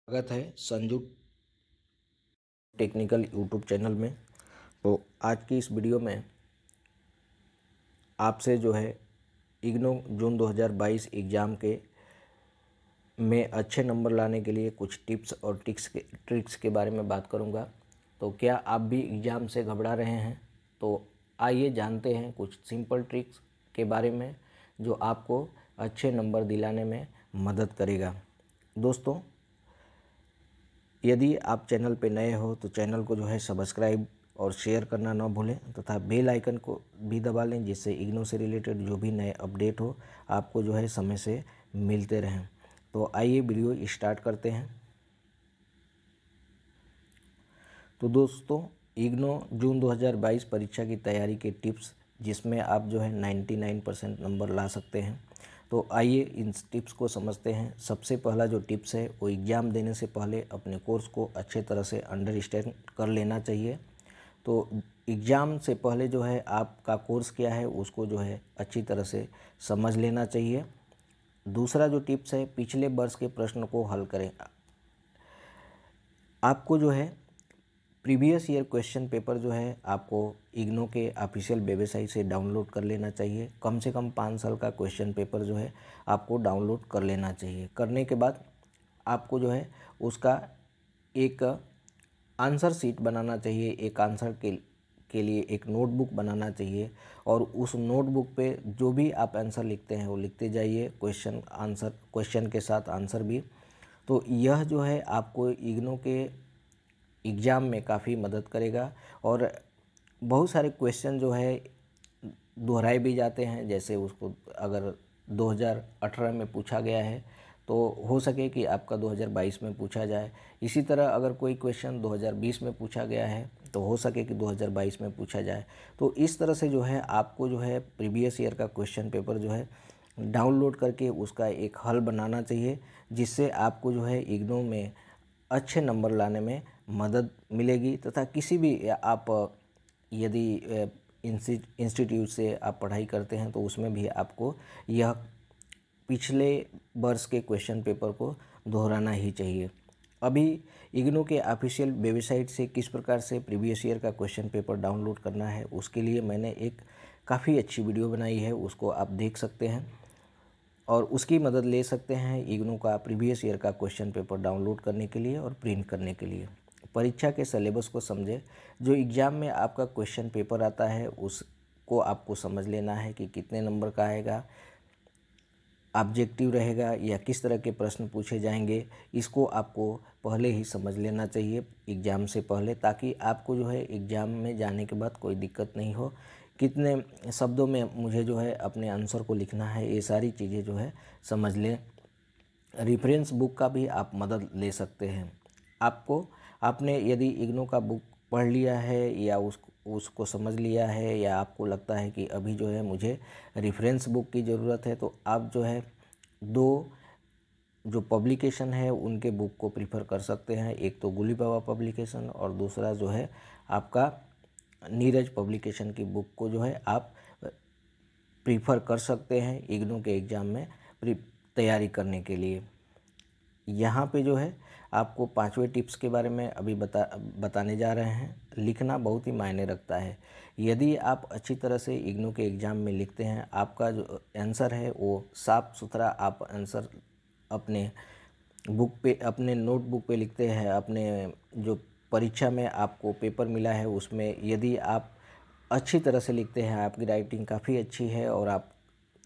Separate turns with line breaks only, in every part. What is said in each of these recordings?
स्वागत है Sanju technical YouTube channel में। तो आज की इस वीडियो में आपसे जो है इग्नो जून 2022 एग्ज़ाम के में अच्छे नंबर लाने के लिए कुछ टिप्स और ट्रिक्स के बारे में बात करूंगा। तो क्या आप भी एग्ज़ाम से घबरा रहे हैं? तो आइए जानते हैं कुछ सिंपल ट्रिक्स के बारे में जो आपको अच्छे नंबर दिलाने में मदद करेगा। दोस्तों, यदि आप चैनल पे नए हो तो चैनल को जो है सब्सक्राइब और शेयर करना ना भूलें तथा बेल आइकन को भी दबा लें, जिससे इग्नो से रिलेटेड जो भी नए अपडेट हो आपको जो है समय से मिलते रहें। तो आइए वीडियो स्टार्ट करते हैं। तो दोस्तों, इग्नो जून 2022 परीक्षा की तैयारी के टिप्स, जिसमें आप जो है 99% नंबर ला सकते हैं। तो आइए इन टिप्स को समझते हैं। सबसे पहला जो टिप्स है वो एग्ज़ाम देने से पहले अपने कोर्स को अच्छे तरह से अंडरस्टैंड कर लेना चाहिए। तो एग्ज़ाम से पहले जो है आपका कोर्स क्या है उसको जो है अच्छी तरह से समझ लेना चाहिए। दूसरा जो टिप्स है, पिछले वर्ष के प्रश्न को हल करें। आपको जो है प्रीवियस ईयर क्वेश्चन पेपर जो है आपको इग्नो के ऑफिशियल वेबसाइट से डाउनलोड कर लेना चाहिए। कम से कम 5 साल का क्वेश्चन पेपर जो है आपको डाउनलोड कर लेना चाहिए। करने के बाद आपको जो है उसका एक आंसर शीट बनाना चाहिए। एक आंसर के लिए एक नोटबुक बनाना चाहिए और उस नोटबुक पे जो भी आप आंसर लिखते हैं वो लिखते जाइए, क्वेश्चन के साथ आंसर भी। तो यह जो है आपको इग्नो के एग्ज़ाम में काफ़ी मदद करेगा। और बहुत सारे क्वेश्चन जो है दोहराए भी जाते हैं, जैसे उसको अगर 2018 में पूछा गया है तो हो सके कि आपका 2022 में पूछा जाए। इसी तरह अगर कोई क्वेश्चन 2020 में पूछा गया है तो हो सके कि 2022 में पूछा जाए। तो इस तरह से जो है आपको जो है प्रीवियस ईयर का क्वेश्चन पेपर जो है डाउनलोड करके उसका एक हल बनाना चाहिए, जिससे आपको जो है इग्नो में अच्छे नंबर लाने में मदद मिलेगी। तथा किसी भी आप यदि इंस्टीट्यूट से आप पढ़ाई करते हैं तो उसमें भी आपको यह पिछले वर्ष के क्वेश्चन पेपर को दोहराना ही चाहिए। अभी इग्नो के ऑफिशियल वेबसाइट से किस प्रकार से प्रीवियस ईयर का क्वेश्चन पेपर डाउनलोड करना है उसके लिए मैंने एक काफ़ी अच्छी वीडियो बनाई है, उसको आप देख सकते हैं और उसकी मदद ले सकते हैं इग्नो का प्रीवियस ईयर का क्वेश्चन पेपर डाउनलोड करने के लिए और प्रिंट करने के लिए। परीक्षा के सिलेबस को समझे। जो एग्ज़ाम में आपका क्वेश्चन पेपर आता है उसको आपको समझ लेना है कि कितने नंबर का आएगा, ऑब्जेक्टिव रहेगा या किस तरह के प्रश्न पूछे जाएंगे। इसको आपको पहले ही समझ लेना चाहिए एग्ज़ाम से पहले, ताकि आपको जो है एग्ज़ाम में जाने के बाद कोई दिक्कत नहीं हो। कितने शब्दों में मुझे जो है अपने आंसर को लिखना है, ये सारी चीज़ें जो है समझ लें। रेफरेंस बुक का भी आप मदद ले सकते हैं। आपने यदि इग्नो का बुक पढ़ लिया है या उसको समझ लिया है, या आपको लगता है कि अभी जो है मुझे रेफरेंस बुक की ज़रूरत है, तो आप जो है 2 जो पब्लिकेशन है उनके बुक को प्रीफर कर सकते हैं। एक तो गुली बाबा पब्लिकेशन और दूसरा जो है आपका नीरज पब्लिकेशन की बुक को जो है आप प्रीफर कर सकते हैं इग्नो के एग्ज़ाम में तैयारी करने के लिए। यहाँ पे जो है आपको 5वें टिप्स के बारे में अभी बताने जा रहे हैं। लिखना बहुत ही मायने रखता है। यदि आप अच्छी तरह से इग्नो के एग्ज़ाम में लिखते हैं, आपका जो आंसर है वो साफ़ सुथरा आप आंसर अपने बुक पे, अपने नोटबुक पे लिखते हैं, अपने जो परीक्षा में आपको पेपर मिला है उसमें यदि आप अच्छी तरह से लिखते हैं, आपकी राइटिंग काफ़ी अच्छी है और आप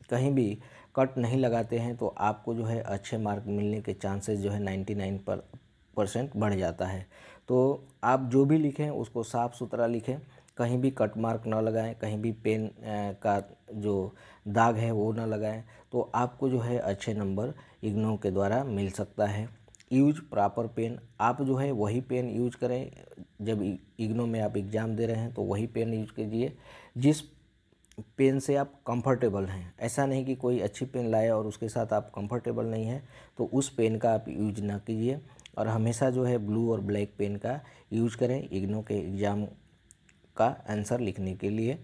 कहीं भी कट नहीं लगाते हैं, तो आपको जो है अच्छे मार्क मिलने के चांसेस जो है 99% बढ़ जाता है। तो आप जो भी लिखें उसको साफ़ सुथरा लिखें, कहीं भी कट मार्क ना लगाएं, कहीं भी पेन का जो दाग है वो ना लगाएं, तो आपको जो है अच्छे नंबर इग्नो के द्वारा मिल सकता है। यूज प्रॉपर पेन, आप जो है वही पेन यूज करें। जब इग्नो में आप एग्ज़ाम दे रहे हैं तो वही पेन यूज कीजिए जिस पेन से आप कंफर्टेबल हैं। ऐसा नहीं कि कोई अच्छी पेन लाए और उसके साथ आप कंफर्टेबल नहीं हैं तो उस पेन का आप यूज ना कीजिए, और हमेशा जो है ब्लू और ब्लैक पेन का यूज करें इग्नो के एग्ज़ाम का आंसर लिखने के लिए।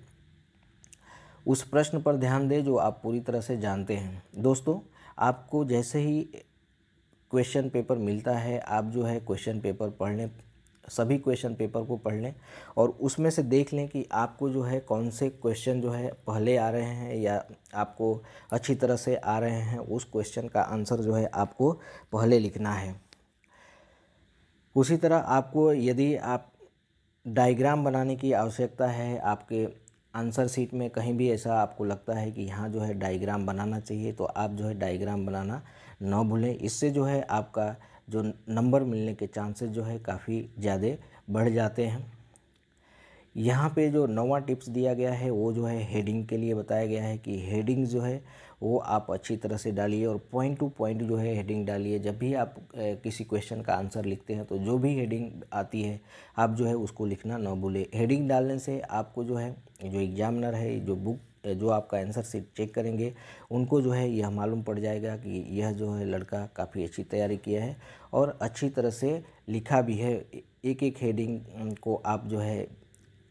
उस प्रश्न पर ध्यान दें जो आप पूरी तरह से जानते हैं। दोस्तों, आपको जैसे ही क्वेश्चन पेपर मिलता है, आप जो है क्वेश्चन पेपर पढ़ लें, सभी क्वेश्चन पेपर को पढ़ लें और उसमें से देख लें कि आपको जो है कौन से क्वेश्चन जो है पहले आ रहे हैं या आपको अच्छी तरह से आ रहे हैं। उस क्वेश्चन का आंसर जो है आपको पहले लिखना है। उसी तरह आपको यदि आप डायग्राम बनाने की आवश्यकता है, आपके आंसर शीट में कहीं भी ऐसा आपको लगता है कि यहाँ जो है डायग्राम बनाना चाहिए, तो आप जो है डायग्राम बनाना ना भूलें। इससे जो है आपका जो नंबर मिलने के चांसेस जो है काफ़ी ज़्यादा बढ़ जाते हैं। यहाँ पे जो 9वां टिप्स दिया गया है वो जो है हेडिंग के लिए बताया गया है कि हेडिंग जो है वो आप अच्छी तरह से डालिए और पॉइंट टू पॉइंट जो है हेडिंग डालिए। जब भी आप किसी क्वेश्चन का आंसर लिखते हैं तो जो भी हेडिंग आती है आप जो है उसको लिखना ना भूलें। हेडिंग डालने से आपको जो है जो एग्जामिनर है, जो आपका आंसर शीट चेक करेंगे, उनको जो है यह मालूम पड़ जाएगा कि यह जो है लड़का काफ़ी अच्छी तैयारी किया है और अच्छी तरह से लिखा भी है। एक एक हेडिंग को आप जो है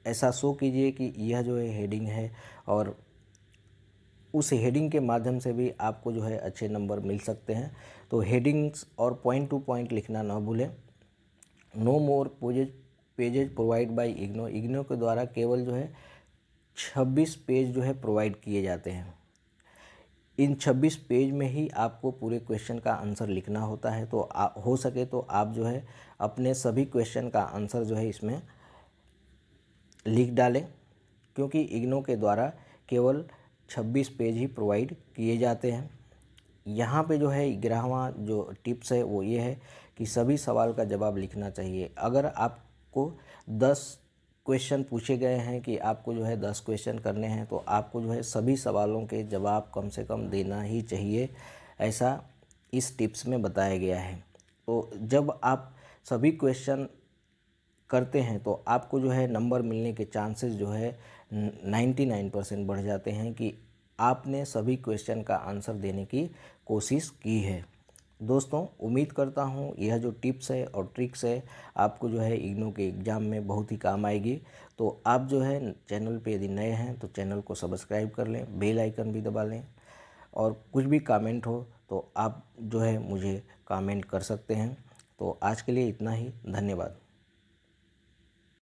ऐसा शो कीजिए कि यह जो है हेडिंग है और उस हेडिंग के माध्यम से भी आपको जो है अच्छे नंबर मिल सकते हैं। तो हेडिंग्स और पॉइंट टू पॉइंट लिखना ना भूलें। No more pages provide by IGNOU. IGNOU के द्वारा केवल जो है 26 पेज जो है प्रोवाइड किए जाते हैं। इन 26 पेज में ही आपको पूरे क्वेश्चन का आंसर लिखना होता है। तो हो सके तो आप जो है अपने सभी क्वेश्चन का आंसर जो है इसमें लिख डालें, क्योंकि इग्नो के द्वारा केवल 26 पेज ही प्रोवाइड किए जाते हैं। यहाँ पे जो है 11वां जो टिप्स है वो ये है कि सभी सवाल का जवाब लिखना चाहिए। अगर आपको 10 क्वेश्चन पूछे गए हैं कि आपको जो है 10 क्वेश्चन करने हैं, तो आपको जो है सभी सवालों के जवाब कम से कम देना ही चाहिए, ऐसा इस टिप्स में बताया गया है। तो जब आप सभी क्वेश्चन करते हैं तो आपको जो है नंबर मिलने के चांसेस जो है 99% बढ़ जाते हैं कि आपने सभी क्वेश्चन का आंसर देने की कोशिश की है। दोस्तों, उम्मीद करता हूँ यह जो टिप्स है और ट्रिक्स है आपको जो है इग्नो के एग्ज़ाम में बहुत ही काम आएगी। तो आप जो है चैनल पे यदि नए हैं तो चैनल को सब्सक्राइब कर लें, बेल आइकन भी दबा लें और कुछ भी कमेंट हो तो आप जो है मुझे कमेंट कर सकते हैं। तो आज के लिए इतना ही, धन्यवाद।